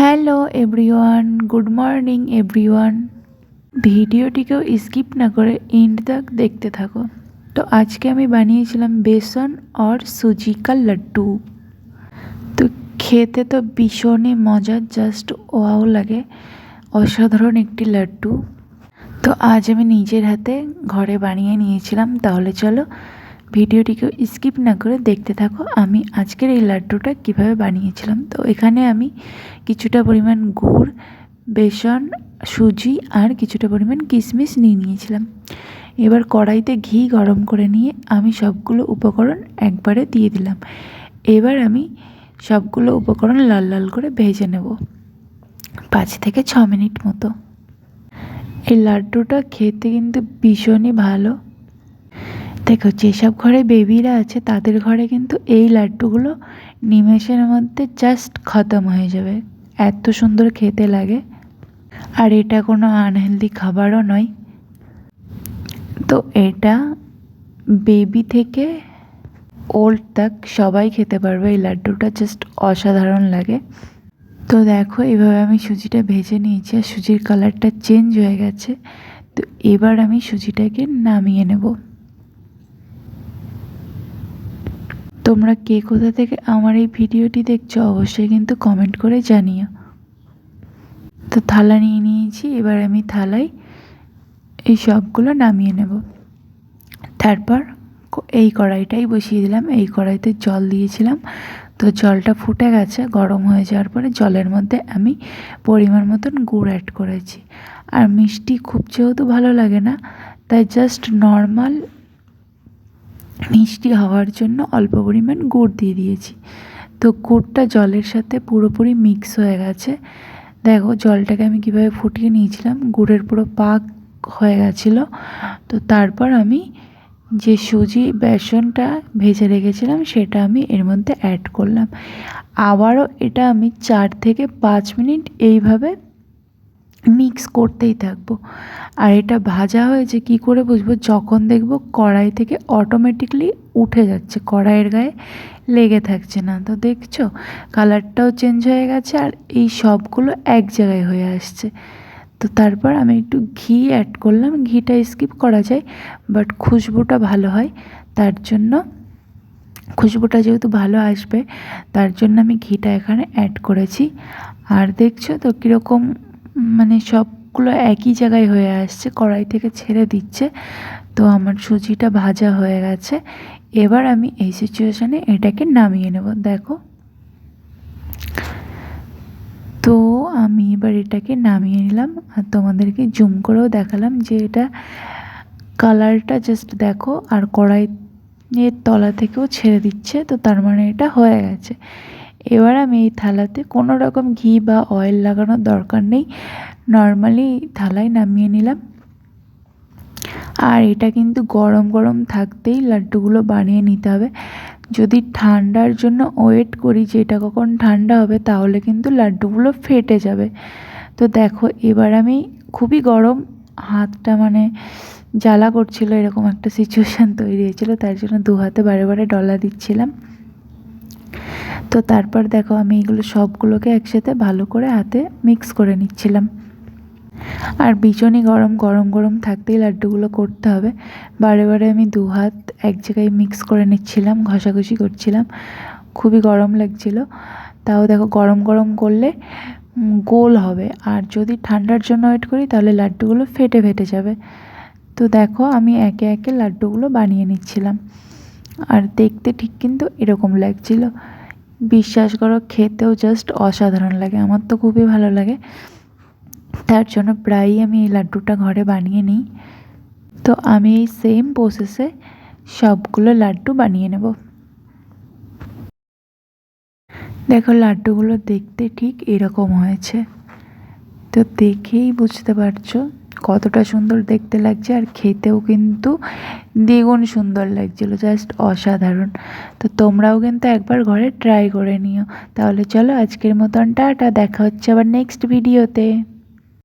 Hello everyone, good morning everyone. ভিডিওটিকেও skip না করে এন্ড তক দেখতে থাকো। তো আজকে আমি বানিয়েছিলাম বেসন আর সুজি কা লাড্ডু। তো খেতে তো ভীষণই মজার, জাস্ট ওয়াও লাগে, অসাধারণ একটি লাড্ডু। তো আজ আমি নিজের হাতে ঘরে বানিয়ে নিয়েছিলাম। তাহলে চলো ভিডিওটিকে স্কিপ না করে দেখতে থাকো আমি আজকের এই লাড্ডুটা কিভাবে বানিয়েছিলাম। তো এখানে আমি কিছুটা পরিমাণ গুড়, বেসন, সুজি আর কিছুটা পরিমাণ কিশমিশ নিয়ে নিয়েছিলাম। এবার কড়াইতে ঘি গরম করে নিয়ে আমি সবগুলো উপকরণ একবারে দিয়ে দিলাম। এবার আমি সবগুলো উপকরণ লাল লাল করে ভেজে নেব 5 থেকে 6 মিনিট মতো। এই লাড্ডুটা খেতে কিন্তু ভীষণই ভালো। দেখো, যেসব ঘরে বেবিরা আছে তাদের ঘরে কিন্তু এই লাড্ডুগুলো নিমেষের মধ্যে জাস্ট খতম হয়ে যাবে, এত সুন্দর খেতে লাগে। আর এটা কোনো আনহেলদি খাবারও নয়। তো এটা বেবি থেকে ওল্ড তাক সবাই খেতে পারবে। এই লাড্ডুটা জাস্ট অসাধারণ লাগে। তো দেখো, এভাবে আমি সুজিটা ভেজে নিয়েছি আর সুজির কালারটা চেঞ্জ হয়ে গেছে। তো এবার আমি সুজিটাকে নামিয়ে নেব। তোমরা কে কোথা থেকে আমার এই ভিডিওটি দেখছো অবশ্যই কিন্তু কমেন্ট করে জানিও। তো থালা নিয়ে নিয়েছি, এবার আমি থালায় এই সবগুলো নামিয়ে নেব। তারপর এই কড়াইটাই বসিয়ে দিলাম। এই কড়াইতে জল দিয়েছিলাম। তো জলটা ফুটে গেছে। গরম হয়ে যাওয়ার পরে জলের মধ্যে আমি পরিমাণ মতন গুড় অ্যাড করেছি। আর মিষ্টি খুব যেহেতু ভালো লাগে না, তাই জাস্ট নর্মাল মিষ্টি হওয়ার জন্য অল্প পরিমাণ গুড় দিয়ে দিয়েছি। তো গুড়টা জলের সাথে পুরোপুরি মিক্স হয়ে গেছে। দেখো জলটাকে আমি কীভাবে ফুটিয়ে নিয়েছিলাম, গুড়ের পুরো পাক হয়ে গেছিলো। তো তারপর আমি যে সুজি বেসনটা ভেজে রেখেছিলাম সেটা আমি এর মধ্যে অ্যাড করলাম। আবারও এটা আমি 4 থেকে 5 মিনিট এইভাবে মিক্স করতেই থাকবো। আর এটা ভাজা হয়েছে কী করে বুঝবো? যখন দেখবো কড়াই থেকে অটোমেটিকলি উঠে যাচ্ছে, কড়াইয়ের গায়ে লেগে থাকছে না। তো দেখছো কালারটাও চেঞ্জ হয়ে গেছে আর এই সবগুলো এক জায়গায় হয়ে আসছে। তো তারপর আমি একটু ঘি অ্যাড করলাম। ঘিটা স্কিপ করা যায়, বাট খুশবুটা ভালো হয়, তার জন্য খুশবুটা যেহেতু ভালো আসবে তার জন্য আমি ঘিটা এখানে অ্যাড করেছি। আর দেখছো তো কীরকম মানে সবগুলো একই জায়গায় হয়ে আসছে, কড়াই থেকে ছেড়ে দিচ্ছে। তো আমার সুজিটা ভাজা হয়ে গেছে। এবার আমি এই সিচুয়েশানে এটাকে নামিয়ে নেব। দেখো, তো আমি এবার এটাকে নামিয়ে নিলাম আর তোমাদেরকে জুম করেও দেখালাম যে এটা কালারটা জাস্ট দেখো, আর কড়াইয়ের তলা থেকেও ছেড়ে দিচ্ছে। তো তার মানে এটা হয়ে গেছে। এবার আমি এই থালাতে কোনো রকম ঘি বা অয়েল লাগানোর দরকার নেই, নর্মালি থালায় নামিয়ে নিলাম। আর এটা কিন্তু গরম গরম থাকতেই লাড্ডুগুলো বানিয়ে নিতে হবে। যদি ঠান্ডার জন্য ওয়েট করি যে এটা কখন ঠান্ডা হবে, তাহলে কিন্তু লাড্ডুগুলো ফেটে যাবে। তো দেখো, এবার আমি খুবই গরম, হাতটা মানে জ্বালা করছিল, এরকম একটা সিচুয়েশান তৈরি হয়েছিল, তার জন্য 2 হাতে বারে বারে ডলা দিচ্ছিলাম। তো তারপর দেখো আমি এগুলো সবগুলোকে একসাথে ভালো করে হাতে মিক্স করে নিচ্ছিলাম। আর ভীষণই গরম গরম গরম থাকতেই লাড্ডুগুলো করতে হবে। বারে বারে আমি 2 হাত এক জায়গায় মিক্স করে নিচ্ছিলাম, ঘষাঘষি করছিলাম, খুবই গরম লাগছিল। তাও দেখো গরম গরম করলে গোল হবে, আর যদি ঠান্ডার জন্য ওয়েট করি তাহলে লাড্ডুগুলো ফেটে ফেটে যাবে। তো দেখো আমি একে একে লাড্ডুগুলো বানিয়ে নিচ্ছিলাম। আর দেখতে ঠিক কিন্তু এরকম লাগছিল। বিশ্বাস করো, খেতেও জাস্ট অসাধারণ লাগে। আমার তো খুবই ভালো লাগে, তার জন্য প্রায়ই আমি এই লাড্ডুটা ঘরে বানিয়ে নিই। তো আমি এই সেম প্রসেসে সবগুলো লাড্ডু বানিয়ে নেব। দেখো লাড্ডুগুলো দেখতে ঠিক এরকম হয়েছে। তো দেখেই বুঝতে পারছো কতটা সুন্দর দেখতে লাগছে, আর খেতেও কিন্তু দ্বিগুণ সুন্দর লাগছিলো, জাস্ট অসাধারণ। তো তোমরাও কিন্তু একবার ঘরে ট্রাই করে নিও। তাহলে চলো আজকের মতন টাটা, দেখা হচ্ছে আবার নেক্সট ভিডিওতে।